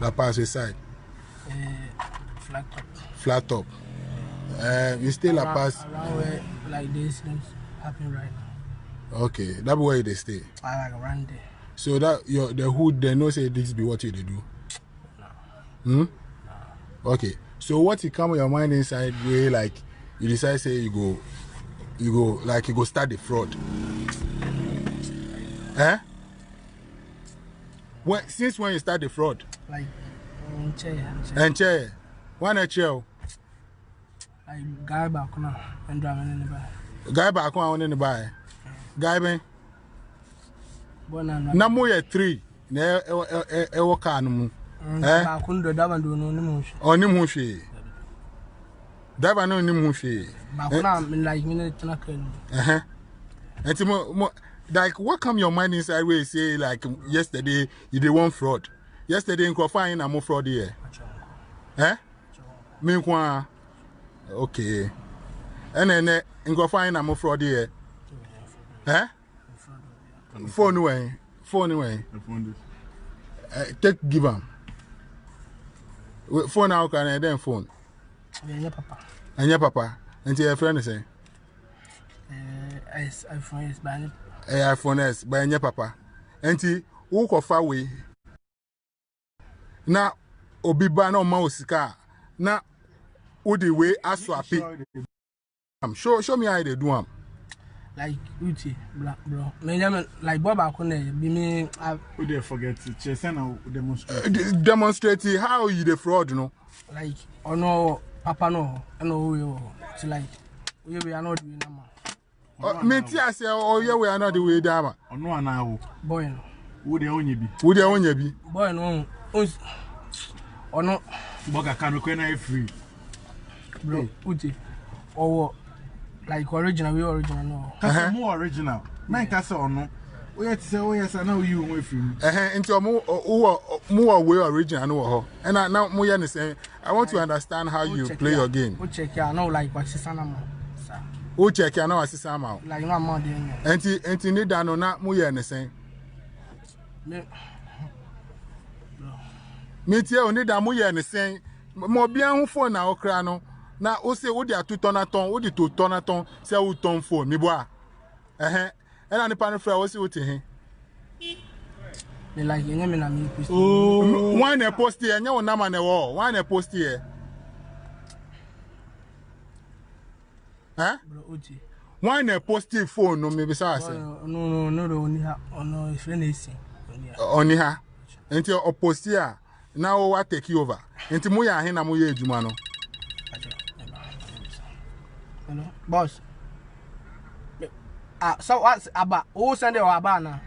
La Paz side. Flat top. Flat top. You stay La Paz. Around where like this happen right now. Okay, that's where they stay. I like around there. So that the hood they know say this be what you they do. No. Okay. So what you come in your mind inside where like you decide say you go start the fraud. Since when you start the fraud? Like chair. And chair. One a chair. Like guy back now and driving in the back. Guy back on in the buy. Guy ben. Na mo ye 3 na e wo ka no mu. Ba kun do daba do no ni mu hwe. Oni mu hwe. Daba no ni mu hwe. Ba kun am like me na kan. Enti mo like what come your mind inside where you say like yesterday you dey want fraud. Yesterday in Crawford na mo fraud here. Me kwa. Okay. And in Crawford na mo fraud here. Phone away. Take give him. Phone now can I then phone? Papa. And your papa. And your friend say? iPhone is by iPhone S by your papa. And he walk far away. Now, Obi Bano Mausika. Now, Udi way as swappy. Show me how they do them. Like Uti, bro. Like Bob Akone, be me. Who they forget to chase and demonstrate? Demonstrate how you the fraud, you know? Like, oh no, Papa no, I know who you are. Like, we are not doing that. Me tia say, oh yeah, we are not the way down. Oh no, now. Boy, no. Who they only be? Who they only be? Boy, no. Oh no. Boga can we free? Bro, Uti. Oh. Like original, we original no. That's more original. Nine castle or no. We had to say, oh yes, I know you away from. Into more way original no. And now more saying, I want to understand how you play your game. Who check ya know like what Sisana. Who check ya know what Sisama. Like no more than. And need that no not more saying. Me tia only that more saying. More bien phone now crano. Na o se o dia to Tonaton, o di to Tonaton, se o ton phone mi boa. E na ni pan fra o se o te he. Me like yen me na me post. Oh, one e post here, nya wona ma na wo, one e post here. Bro Uti. One e post phone no me be say. No oni ha, ono friend is. Oni ha. Enti o post here. Na o wa take over. Enti mo ya he na mo ye adwuma no. Hello, boss. So what's about? Who send you about now?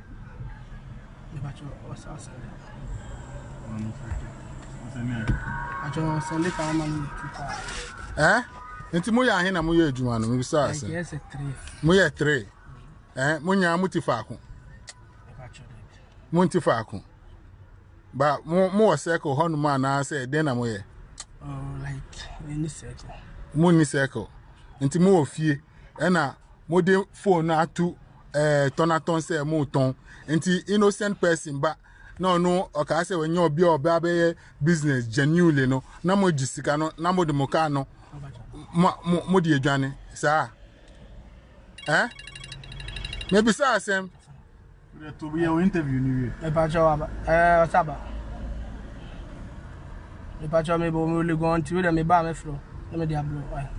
What's send it for money. Enti mo ya he na mo ye adwuma no, me say ase. Yes, 3. Mo ye 3. Mo nya mutifa ako. Mutifa ako. Ba mo circle honu ma na say den na mo ye. Oh, like any circle. Mo ni circle. Nti mo ofie na mo de phone na atu Tonaton say mo ton nti innocent person ba no o ka say we nya obi oba be business genuinely no na mo gisika no na mo de mo ka no mo de adwane sa maybe sa asem to be your interview ni we pa cho ba what's up we pa cho me bo mo le go on ti we me ba me flow me dey blow why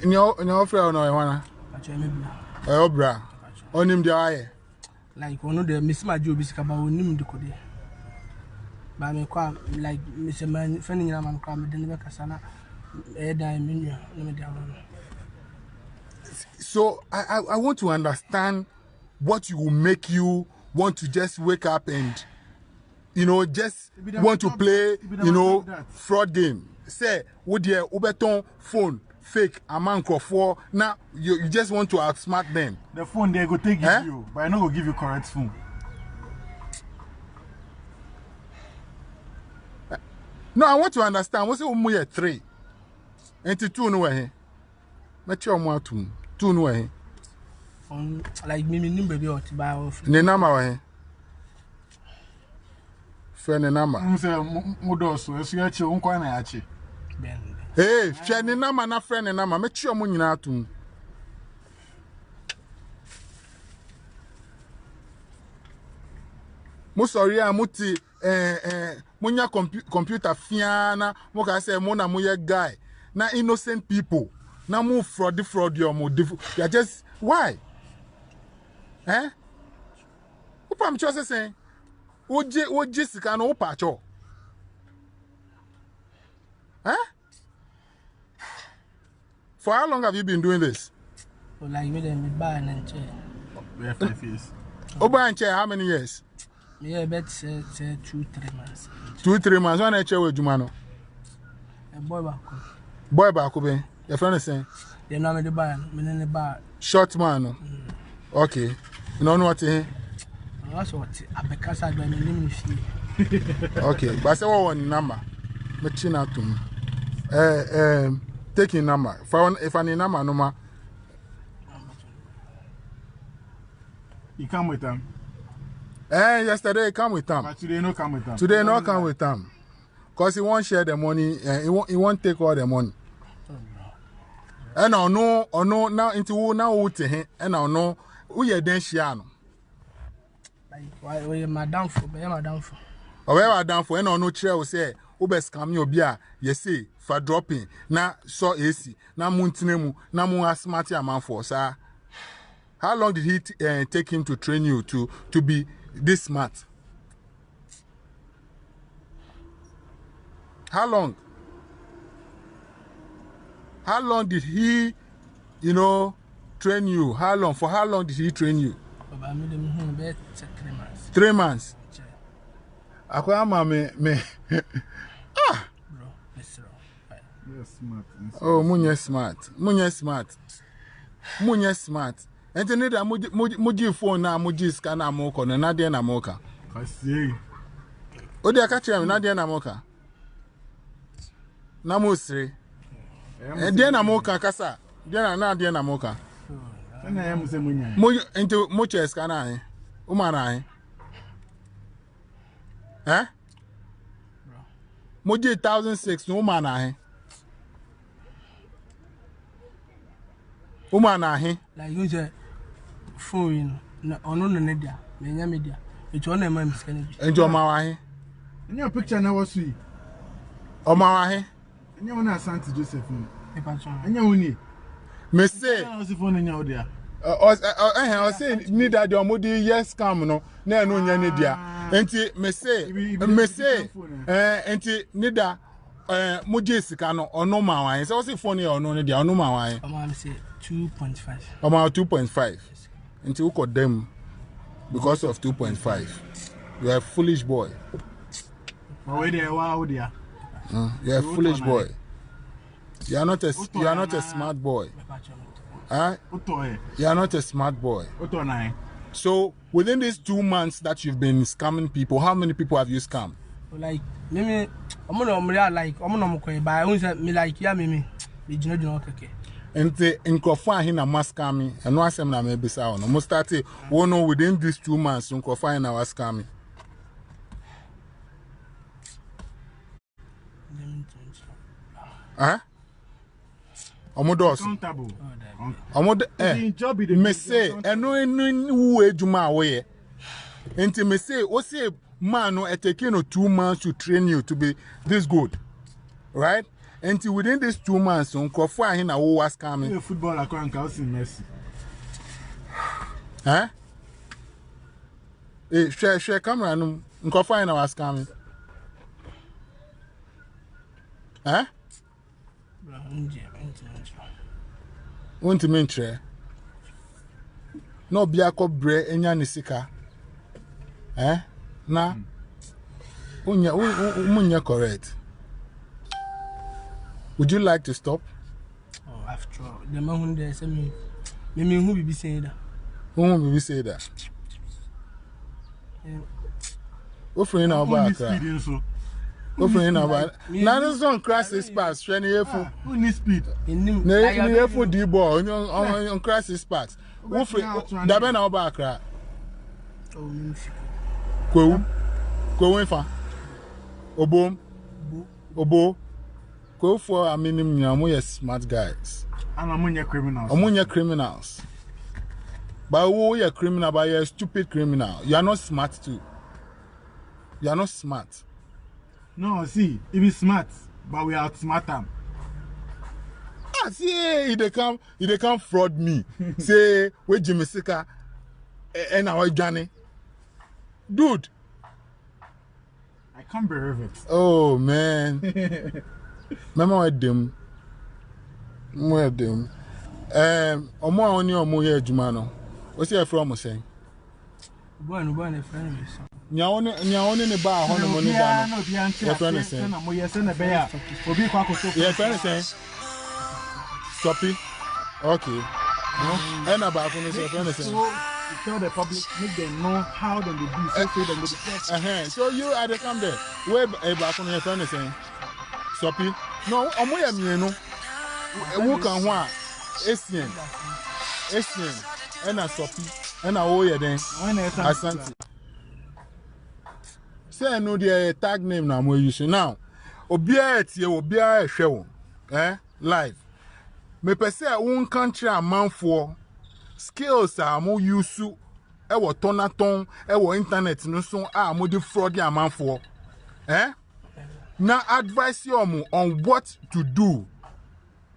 no friend no wana obra onim dia aye like one the miss my job is kaba onim de kode ba me kwa like miss man fani nyina man kwa me de be kasa na e dan me nua no me dia man. So I want to understand what you will make you want to just wake up and just want to play fraud game. Say would you ubeton phone fake a man for now you just want to outsmart them. The phone they go take you, but I not go give you correct phone. No, I want to understand. What's it 3? And 2 no way. Met your more 2 no way. Like me baby or to buy off. The number way. Friend number. Say Mudoso, as you actually won't quite actually. Hey, friend number, na friend number. Make sure money na to. Mo sorry amuti munya computer fiana mo ka say mo na mo ye guy na innocent people na mo fraud your mo you are just why upa am chose say oje sika no upa cho for how long have you been doing this? Well, like me them buy and chair. We have 5 years. Oba and chair how many years? Yeah, bet say 2-3 months. 2-3 months. When I chair with Jumano. A boy back. Boy back be. Your friend is saying. They know me the bar, me in the bar. Short man. Okay. You know what he? That's what I because I don't name me. Okay. But say what one number? Me china to me. Taking number. If I need number no ma. You come with them. Yesterday he come with them. But today no come with them. Today no come with them. Because he won't share the money. He won't take all the money. And I know now into who now who to him. And I know who you then share no. Like why you madam for? Be madam for. Or where I down for? And I know chair will say. Ube scam you bia you see for dropping na so AC na muntinemu na mu asmart amount for sir. How long did he take him to train you to be this smart? How long? How long did he, train you? How long? For how long did he train you? 3 months. 3 months. Akwama me. Ah. Bro, that's wrong. You're smart. Oh, Munye smart. And then that muji phone na muji scanner moko na dia na moka. Kasi. Odi akache na dia na moka. Na musre. Dia na moka kasa. Dia na dia na moka. Na ya muse munya. Mo into muche scanner umara Moji 1006 no umana Like you say phone na ono no dia menya media it on am scan enjo mawa in your picture na was we o mawa he enya wona Asante Joseph ni e patron enya woni me say na was phone enya odia I say need that the omodi yes come no na eno nya ne dia enti me say enti need that moji sika no ono mawa say what's phone ono ne dia ono mawa am say 2.5 about 2.5 until you got them because of 2.5. You are a foolish boy. You're a foolish boy. You are not a smart boy. You are not a smart boy. So within these 2 months that you've been scamming people, how many people have you scammed? Like me I'm like yeah me okay. And the Nkrofa in a mascami, and no assembly na maybe sa no. Most start one within these 2 months, Nkrofa in our scammy. Omodos. Omodo me say, eno wu ejuma awoye. Enti me say, o say man no taking 2 months to train you to be this good. Right? Until within these 2 months, Nkrofa in a was coming. Football account in Messi. Share camera no Nkrofa in a was coming. Won't mentre. No biako bre enya nisika. Na unya correct. Would you like to stop? Oh, after all, the man who there say me who be saying that. Who will be say that? What for in our back? What for in our back? Now this one crash this pass. Training here for who need speed? Here for the ball on crash this pass. What for? That be our back. Oh, Go in far. Obo. Go for a minimum, you smart guys. And among criminals. Among your criminals. But who you a criminal, but you're a stupid criminal. You are not smart too. You are not smart. No, see, he be smart, but we outsmart him. Ah, see, they come fraud me. Say, where Jimmy Sika and our Johnny. Dude. I can't believe it. Oh, man. Remember what them? Where them? Omo oni omo ye adwuma no. What's your from saying? Boy, no friend me. Nya oni ne ba ho no money da no. Your friend is saying. Your friend is saying. Soppy. Okay. No. And about your friend is saying. Tell the public, make them know how they do so them the So you are the come there. Where about your friend is saying. Soppy. No, omo ya mi no. Who can wa Asian and a Soppy and a Oya then Asante. Say no the tag name now we use now. Obia a show live. Me pese one country a man for skills are more use e wo Tonaton e wo internet no so a mo de fraud a man for now advise you on what to do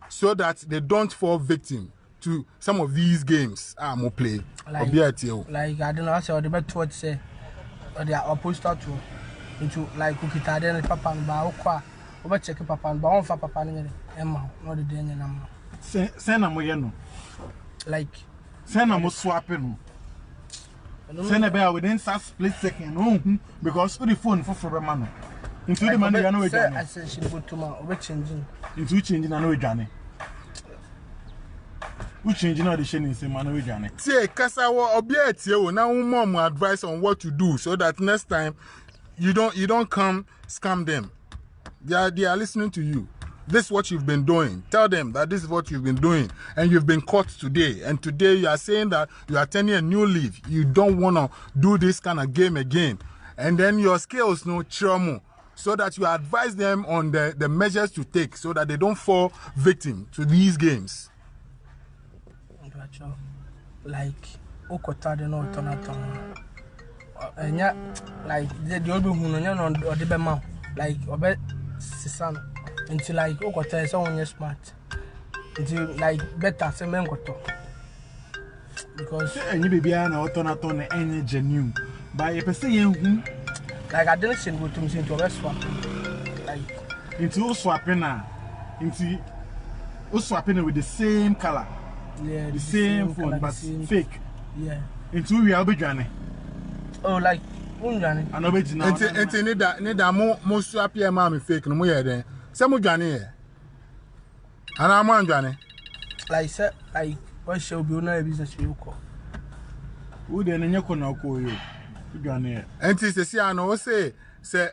so that they don't fall victim to some of these games mo play. Like I don't know, I say the better word say or they are opposed to into like ukita den papa and ba okwa oba check papa and ba on fa papa ni emma no the den na mo send am ye no like send am swap no send a within split second because the phone for man into the money no we I say she go to ma oba changing into changing na no we dwane we changing all the shit in say man we dwane say kasa wo obia tie wo na mom advice on what to do so that next time you don't come scam them. They are listening to you. This is what you've been doing. Tell them that this is what you've been doing and you've been caught today. And today you are saying that you are turning a new leaf. You don't want to do this kind of game again. And then your skills no trauma so that you advise them on the measures to take so that they don't fall victim to these games. Like okota de no Tonaton. Like the old who no or the bema like obe sisan until like okota someone is smart until like better say men goto because any baby na Tonaton any genuine but you say yen like I didn't send go to me to obe swap like into swapping na into swapping with the same color, yeah, the same phone color, but same fake, yeah, into we are be journey. Oh, like unjani. I know be now. Enti need da mo swap here ma me fake no mo here den. Se mo dwane here. Ana mo anjane. Like say like what shall be na business you call. Who dey na nyeko na ko yo. Dwane here. Enti se si ana wo say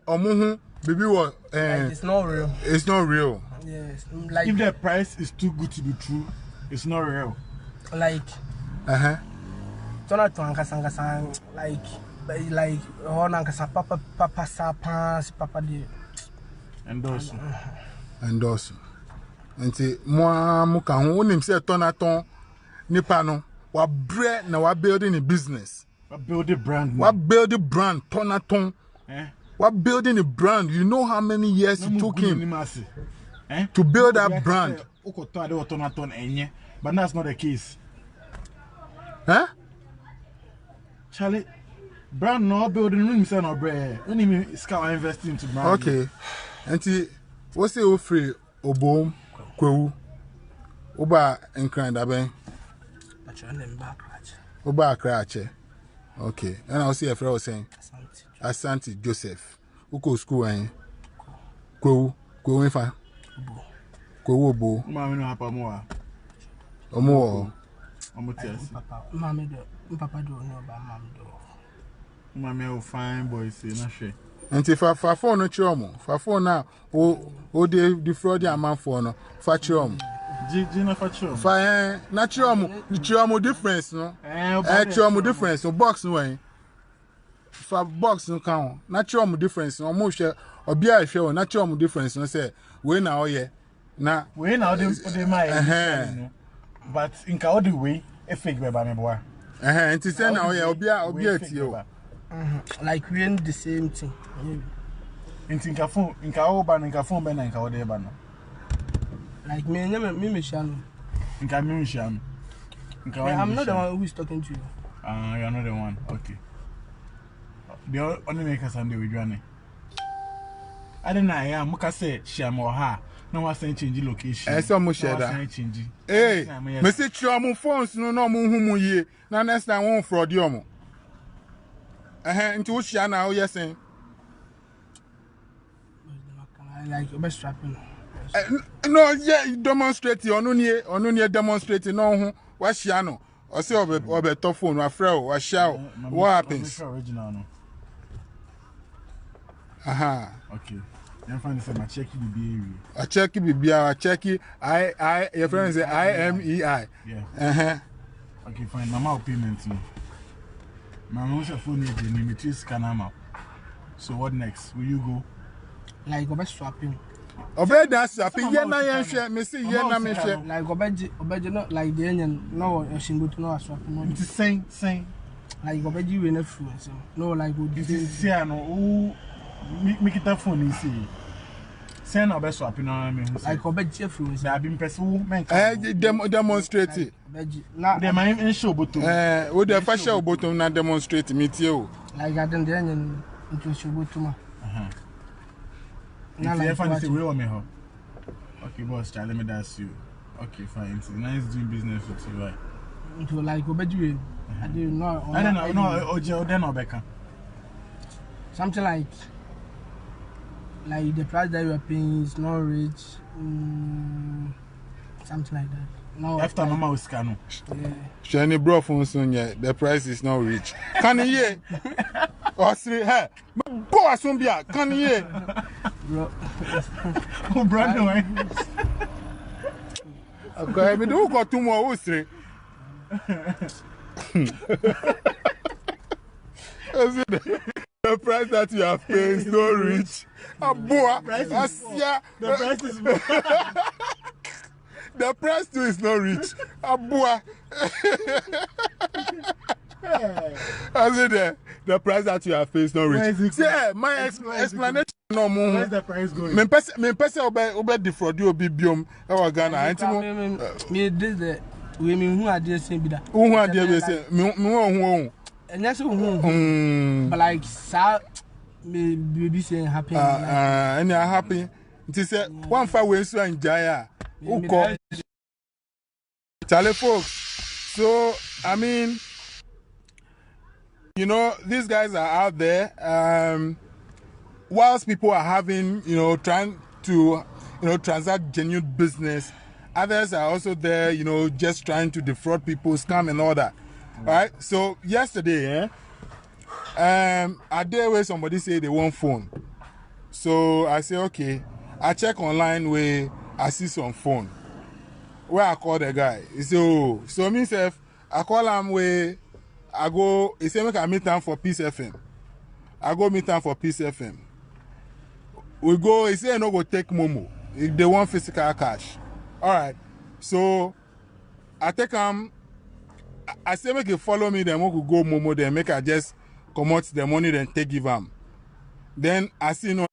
omo hu baby wo like it's not real. It's not real. Yes, like if the price is too good to be true, it's not real. Like Tonaton kasanga like on kasa papa sapans papa de endorse enti mo ka ho onim say Tonaton nipa no wa bre na wa building a business, wa build a brand Tonaton wa building a brand. You know how many years it took him to build that brand. But that's not the case. Charlie, brand no building no himself no bread. When he scout invest into brand. Okay. Enti what's the free obom kwewu oba enkran da ben. Oba akrache. Okay. And I'll see a friend was saying Asante Joseph. Uko school en. Kwewu fa. Kwewu obo. Mama no hapa mo. Omo Papa do no ba mam do. Mama fine boy say na hwe. Enti fa phone no chiro fa phone na o the fraud amount for no fa chiro mo. Gina fa chiro. Fa na chiro mo difference no. Chiro mo difference no box no en. for box no count. Natural difference. No more share or be I share natural difference. No say we now yeah. Na we now they my but in ka the way e fake be ba me boy. And to say now yeah obi a tio. Like we in the same thing. In ka phone be na in ka ode ba no. Like me shano. In ka me shano. I'm not the one who is talking to you. You're not the one. Okay. The only make us Sunday with Johnny. I don't know. I am say share more ha. No one saying change location. I saw mo share that. Change. Hey, me say try mo phones no mo hu mo ye. Na next time won fraud you mo. Into share now yes saying. Like best strapping. No, yeah, demonstrate onu nie demonstrate no hu. What share no? I say obe top phone wa frɛ o wa share. What happens? Original no. Okay. You find the same check BBA. I check BBA, I check I your friend say IMEI. Yeah. Okay, fine. Mama payment me. Mama wants a phone need me to scan am up. So what next? Will you go? Like go swapping. Obe that swapping. Yeah na yen share. Me see yeah na me share. Like obeje no like the engine no shingo to no swapping no. It's same. Like obeje we na free so. No like go do. See no make it a phone you see. Say na be swapping on me. Like obeje free so. There been person men. Demonstrate it. Na dem in show bottom. We the fashion bottom na demonstrate me tie. Like I don't the engine into show bottom. If you ever say we want me ho. Okay, boss, try let me dance you. Okay, fine. It's nice doing business with you, right? Into like obeji. I don't know. I don't know. Oje then obeka. Something like the price that you are paying is not rich. Something like that. No. After mama was scan. Yeah. Shani bro phone soon yeah. The price is not rich. Can you hear? Or three hey. Go asumbia. Can you hear? Bro. Oh, brother, why? Okay, me do go 2 more three. The price that you have paid is not rich. The price is the price too is not rich. I said the price that you have paid is not rich. Yeah, my explanation no more. Where's the price going? Me pese obe defraud you obi biom e wa Ghana. Me this the we me hu ade sen bi da. Hu ade be say me hu. Enya se hu. But like sa me be saying happy. And you are happy. It say one far way so enjoy who call Charlie folks. So I mean, you know, these guys are out there. Whilst people are having, you know, trying to, you know, transact genuine business, others are also there, you know, just trying to defraud people, scam and all that. All right. So yesterday, a day where somebody say they want phone. So I say, okay, I check online where I see some phone. Where I call the guy. He say, oh, so myself, I call him where I go, he say make I meet him for Peace FM. I go meet him for Peace FM. We go, he say no go take Momo. If they want physical cash. Alright. So I take him, I say make he follow me, then we could go Momo, then make I just come out the money, then take give him. Then I see no